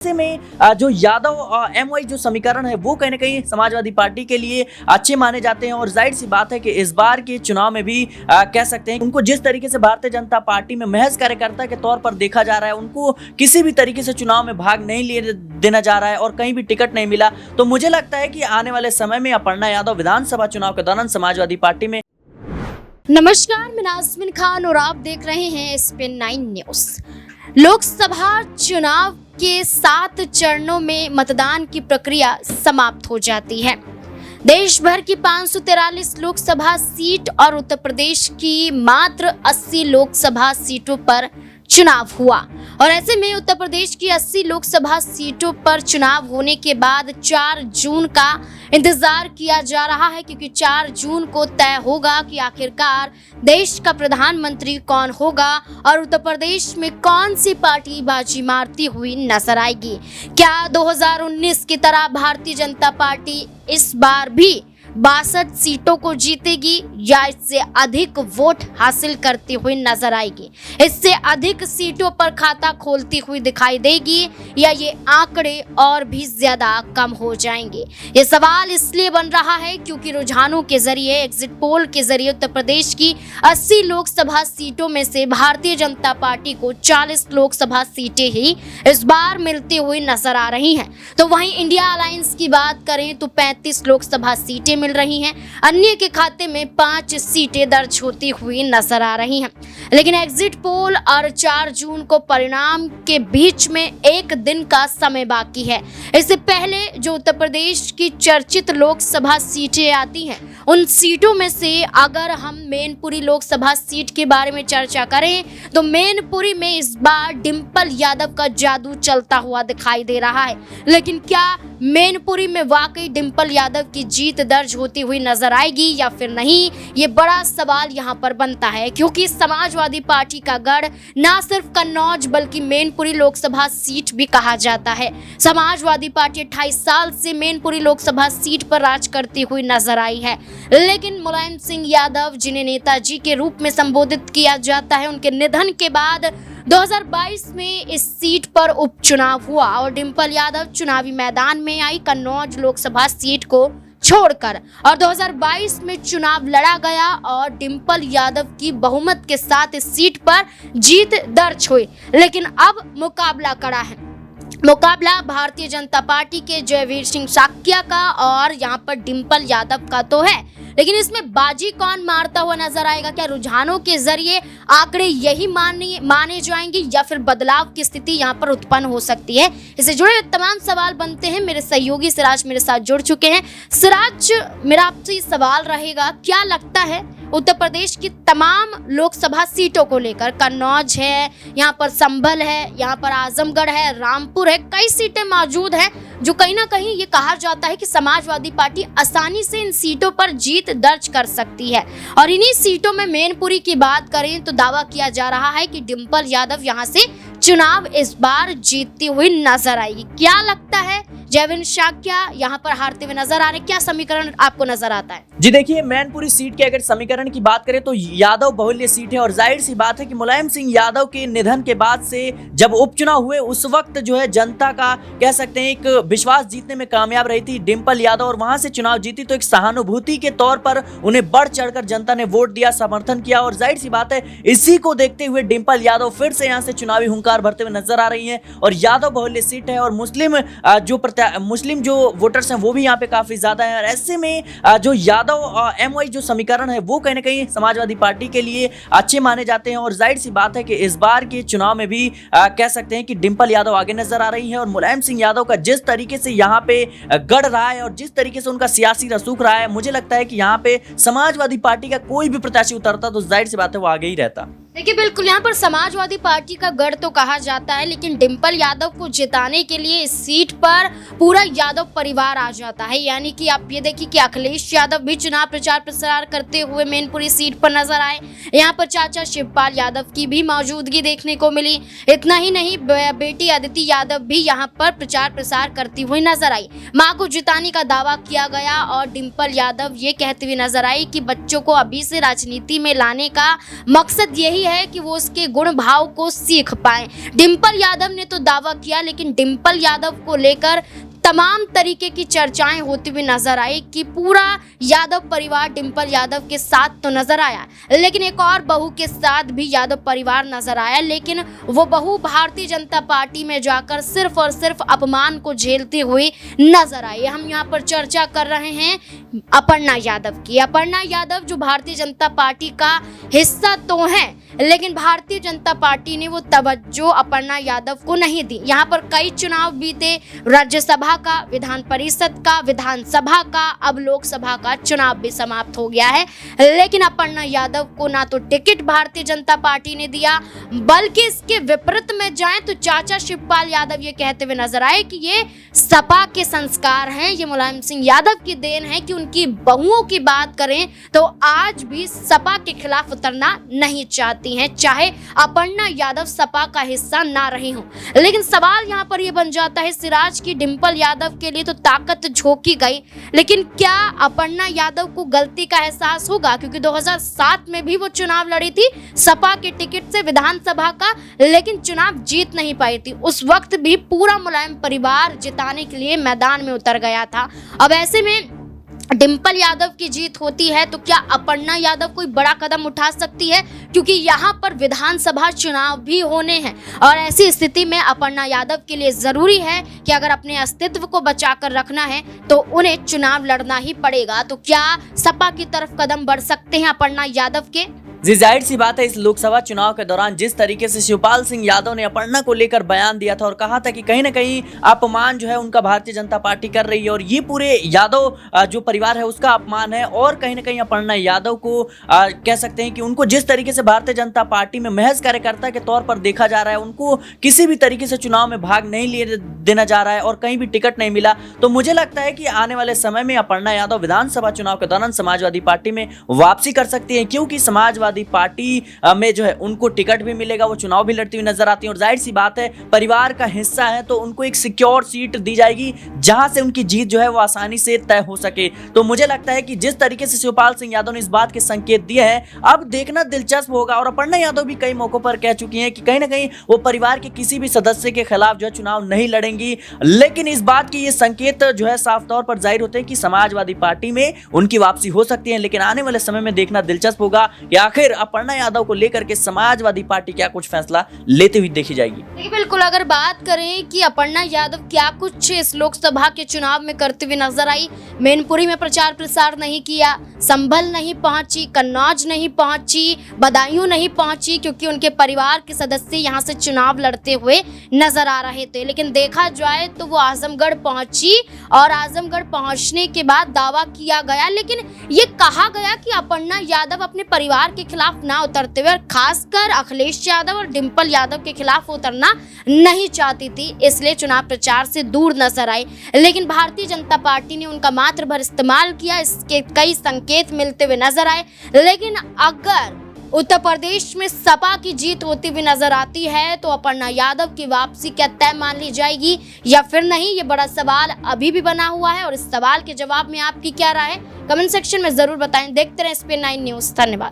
ऐसे में जो यादव एमवाई जो समीकरण है वो कहीं ना कहीं समाजवादी पार्टी के लिए अच्छे माने जाते हैं और जाहिर सी बात है कि इस बार के चुनाव में भी कह सकते हैं उनको जिस तरीके से भारतीय जनता पार्टी में महज कार्यकर्ता के तौर पर देखा जा रहा है, उनको किसी भी तरीके से चुनाव में भाग नहीं लिए देना जा रहा है और कहीं भी टिकट नहीं मिला। तो मुझे लगता है कि आने वाले समय में अपर्णा यादव विधानसभा चुनाव के दौरान समाजवादी पार्टी में। नमस्कार, मैं नाज़मीन खान और आप देख रहे हैं SPN 9 न्यूज। लोकसभा चुनाव के 7 चरणों में मतदान की प्रक्रिया समाप्त हो जाती है। देश भर की 543 लोकसभा सीट और उत्तर प्रदेश की मात्र 80 लोकसभा सीटों पर चुनाव हुआ और ऐसे में उत्तर प्रदेश की 80 लोकसभा सीटों पर चुनाव होने के बाद 4 जून का इंतजार किया जा रहा है, क्योंकि 4 जून को तय होगा कि आखिरकार देश का प्रधानमंत्री कौन होगा और उत्तर प्रदेश में कौन सी पार्टी बाजी मारती हुई नजर आएगी। क्या 2019 की तरह भारतीय जनता पार्टी इस बार भी 62 सीटों को जीतेगी या इससे अधिक वोट हासिल करती हुई नजर आएगी, इससे अधिक सीटों पर खाता खोलती हुई दिखाई देगी या ये आंकड़े और भी ज्यादा कम हो जाएंगे। ये सवाल इसलिए बन रहा है क्योंकि रुझानों के जरिए, एग्जिट पोल के जरिए उत्तर प्रदेश की 80 लोकसभा सीटों में से भारतीय जनता पार्टी को 40 लोकसभा सीटें ही इस बार मिलती हुई नजर आ रही हैं। तो वहीं इंडिया अलायंस की बात करें तो 35 लोकसभा सीटें मिल रही हैं, अन्य के खाते में 5 सीटें दर्ज होती हुई नजर आ रही हैं। लेकिन एग्जिट पोल और 4 जून को परिणाम के बीच में 1 दिन का समय बाकी है। इससे पहले जो उत्तर प्रदेश की चर्चित लोकसभा सीटें आती हैं, उन सीटों में से अगर हम मैनपुरी लोकसभा सीट के बारे में चर्चा करें तो मैनपुरी में इस बार डिंपल यादव का जादू चलता हुआ दिखाई दे रहा है। लेकिन क्या मैनपुरी में वाकई डिंपल यादव की जीत दर्ज होती हुई नजर आएगी या फिर नहीं, ये बड़ा सवाल यहाँ पर बनता है, क्योंकि समाजवादी पार्टी का गढ़ ना सिर्फ कन्नौज बल्कि मैनपुरी लोकसभा सीट भी कहा जाता है। समाजवादी पार्टी 28 साल से मैनपुरी लोकसभा सीट पर राज करती हुई नजर आई है, लेकिन मुलायम सिंह यादव, जिन्हें नेताजी के रूप में संबोधित किया जाता है, उनके निधन के बाद 2022 में इस सीट पर उपचुनाव हुआ और डिंपल यादव चुनावी मैदान में आई कन्नौज लोकसभा सीट को छोड़कर, और 2022 में चुनाव लड़ा गया और डिंपल यादव की बहुमत के साथ इस सीट पर जीत दर्ज हुई। लेकिन अब मुकाबला कड़ा है। मुकाबला भारतीय जनता पार्टी के जयवीर सिंह साक्या का और यहाँ पर डिंपल यादव का तो है, लेकिन इसमें बाजी कौन मारता हुआ नजर आएगा? क्या रुझानों के जरिए आंकड़े यही माने जाएंगे या फिर बदलाव की स्थिति यहाँ पर उत्पन्न हो सकती है? इससे जुड़े तमाम सवाल बनते हैं। मेरे सहयोगी सिराज मेरे साथ जुड़ चुके हैं। सिराज, मेरा आपसे सवाल रहेगा, क्या लगता है उत्तर प्रदेश की तमाम लोकसभा सीटों को लेकर, कन्नौज है, यहाँ पर संभल है, यहाँ पर आजमगढ़ है, रामपुर है, कई सीटें मौजूद हैं जो कहीं ना कहीं ये कहा जाता है कि समाजवादी पार्टी आसानी से इन सीटों पर जीत दर्ज कर सकती है। और इन्हीं सीटों में मैनपुरी की बात करें तो दावा किया जा रहा है कि डिंपल यादव यहाँ से चुनाव इस बार जीतती हुई नजर आएगी। क्या लगता है, जयवीर साक्या यहाँ पर हारते हुए नजर आ रहे, क्या समीकरण आपको नजर आता है? जी देखिए, मैनपुरी सीट के अगर समीकरण की बात करें तो यादव बहुल्य सीट है और जाहिर सी बात है कि मुलायम सिंह यादव के निधन के बाद से जब उपचुनाव हुए उस वक्त जो है जनता का कह सकते हैं एक विश्वास जीतने में कामयाब रही थी डिंपल यादव, और वहां से चुनाव जीती तो एक सहानुभूति के तौर पर उन्हें बढ़ चढ़कर जनता ने वोट दिया, समर्थन किया, और जाहिर सी बात है इसी को देखते हुए डिंपल यादव फिर से यहाँ से चुनावी हुंकार भरते हुए नजर आ रही है। और यादव बहुल्य सीट है और मुस्लिम जो वोटर्स हैं वो भी यहाँ पे काफी ज्यादा है। और ऐसे में जो यादव एमवाई जो समीकरण है वो कहीं ना कहीं समाजवादी पार्टी के लिए अच्छे माने जाते हैं और जाहिर सी बात है कि इस बार के चुनाव में भी कह सकते हैं कि डिंपल यादव आगे नजर आ रही है। और मुलायम सिंह यादव का जिस तरीके से यहाँ पे गढ़ रहा है और जिस तरीके से उनका सियासी रसूख रहा है, मुझे लगता है कि यहाँ पे समाजवादी पार्टी का कोई भी प्रत्याशी उतरता तो जाहिर सी बात है वो आगे ही रहता। देखिए, बिल्कुल यहाँ पर समाजवादी पार्टी का गढ़ तो कहा जाता है, लेकिन डिंपल यादव को जिताने के लिए इस सीट पर पूरा यादव परिवार आ जाता है। यानी कि आप ये देखिए कि अखिलेश यादव भी चुनाव प्रचार प्रसार करते हुए मैनपुरी सीट पर नजर आए। यहाँ पर चाचा शिवपाल यादव की भी मौजूदगी देखने को मिली। इतना ही नहीं, बेटी अदिति यादव भी यहाँ पर प्रचार प्रसार करती हुई नजर आई। माँ को जिताने का दावा किया गया और डिंपल यादव ये कहती हुई नजर आई कि बच्चों को अभी से राजनीति में लाने का मकसद यही रही है कि वो उसके गुण भाव को सीख पाए। डिंपल यादव ने तो दावा किया, लेकिन डिंपल यादव को लेकर तमाम तरीके की चर्चाएं होती हुई नजर आई कि पूरा यादव परिवार डिंपल यादव के साथ तो नजर आया, लेकिन एक और बहू के साथ भी यादव परिवार नजर आया, लेकिन वो बहू भारतीय जनता पार्टी में जाकर सिर्फ और सिर्फ अपमान को झेलती हुई नजर आई। हम यहाँ पर चर्चा कर रहे हैं अपर्णा यादव की। अपर्णा यादव जो भारतीय जनता पार्टी का हिस्सा तो है, लेकिन भारतीय जनता पार्टी ने वो तवज्जो अपर्णा यादव को नहीं दी। यहाँ पर कई चुनाव बीते, राज्यसभा का, विधान परिषद का, विधानसभा का, अब लोकसभा का चुनाव भी समाप्त हो गया है, लेकिन अपर्णा यादव को ना तो टिकट भारतीय जनता पार्टी ने दिया, बल्कि इसके विपरीत में जाएं तो चाचा शिवपाल यादव ये कहते हुए नजर आए कि ये सपा के संस्कार हैं, ये मुलायम सिंह यादव की देन है कि उनकी बहुओं की बात करें तो आज भी सपा के खिलाफ उतरना नहीं चाहती हैं, चाहे अपर्णा यादव सपा का हिस्सा ना रही हो। लेकिन सवाल यहाँ पर यह बन जाता है, सिराज की डिंपल यादव के लिए तो ताकत झोंकी गई, लेकिन क्या अपर्णा यादव को गलती का एहसास होगा? क्योंकि 2007 में भी वो चुनाव लड़ी थी सपा के टिकट से विधानसभा का, लेकिन चुनाव जीत नहीं पाई थी। उस वक्त भी पूरा मुलायम परिवार जिताने के लिए मैदान में उतर गया था। अब ऐसे में डिंपल यादव की जीत होती है तो क्या अपर्णा यादव कोई बड़ा कदम उठा सकती है? क्योंकि यहाँ पर विधानसभा चुनाव भी होने हैं और ऐसी स्थिति में अपर्णा यादव के लिए जरूरी है कि अगर अपने अस्तित्व को बचाकर रखना है तो उन्हें चुनाव लड़ना ही पड़ेगा। तो क्या सपा की तरफ कदम बढ़ सकते हैं अपर्णा यादव के? जी जाहिर सी बात है, इस लोकसभा चुनाव के दौरान जिस तरीके से शिवपाल सिंह यादव ने अपर्णा को लेकर बयान दिया था और कहा था कि कहीं ना कहीं अपमान जो है उनका भारतीय जनता पार्टी कर रही है और ये पूरे यादव जो परिवार है उसका अपमान है, और कहीं ना कहीं अपर्णा यादव को कह सकते हैं कि उनको जिस तरीके से भारतीय जनता पार्टी में महज कार्यकर्ता के तौर पर देखा जा रहा है, उनको किसी भी तरीके से चुनाव में भाग नहीं लिए देना जा रहा है और कहीं भी टिकट नहीं मिला, तो मुझे लगता है कि आने वाले समय में अपर्णा यादव विधानसभा चुनाव के दौरान समाजवादी पार्टी में वापसी कर सकती है, क्योंकि समाजवादी पार्टी में जो है उनको टिकट भी मिलेगा, वो चुनाव भी लड़ती हुई नजर आती है और जाहिर सी बात है परिवार का हिस्सा है तो उनको एक सिक्योर सीट दी जाएगी जहां से उनकी जीत जो है वो आसानी से तय हो सके। तो मुझे लगता है कि जिस तरीके से शिवपाल सिंह यादव ने इस बात के संकेत दिए हैं, अब देखना दिलचस्प होगा। और अपर्णा यादव भी कई मौकों पर कह चुकी हैं कि कहीं ना कहीं वो परिवार के किसी भी सदस्य के खिलाफ जो है चुनाव नहीं लड़ेंगी, लेकिन इस बात की ये संकेत जो है साफ तौर पर जाहिर होते हैं कि समाजवादी पार्टी में उनकी वापसी हो सकती है। लेकिन आने वाले समय में देखना दिलचस्प होगा कि आखिर अपर्णा यादव को लेकर के समाजवादी पार्टी क्या कुछ फैसला लेते हुए देखी जाएगी। देखिए बिल्कुल, अगर बात करें कि अपर्णा यादव क्या कुछ इस लोकसभा के चुनाव में करते हुए नजर आई, मैनपुरी में प्रचार प्रसार नहीं किया, संभल नहीं पहुंची, कन्नौज नहीं पहुंची, बदायूं नहीं पहुंची, क्योंकि उनके परिवार के सदस्य यहां से चुनाव लड़ते हुए नजर आ रहे थे। लेकिन देखा जाए तो वो आजमगढ़ पहुंची और आजमगढ़ पहुंचने के बाद दावा किया गया, लेकिन ये कहा गया कि अपर्णा यादव अपने परिवार के खिलाफ ना उतरते हुए, खासकर अखिलेश यादव और डिंपल यादव के खिलाफ उतरना नहीं चाहती थी, इसलिए चुनाव प्रचार से दूर नजर आई। लेकिन भारतीय जनता पार्टी ने उनका मात्र भर इस्तेमाल किया, इसके कई संकेत मिलते हुए नजर आए। लेकिन अगर उत्तर प्रदेश में सपा की जीत होती हुई नजर आती है तो अपर्णा यादव की वापसी क्या तय मान ली जाएगी या फिर नहीं, ये बड़ा सवाल अभी भी बना हुआ है। और इस सवाल के जवाब में आपकी क्या राय है, कमेंट सेक्शन में जरूर बताएं। देखते रहें SPN9 न्यूज़। धन्यवाद।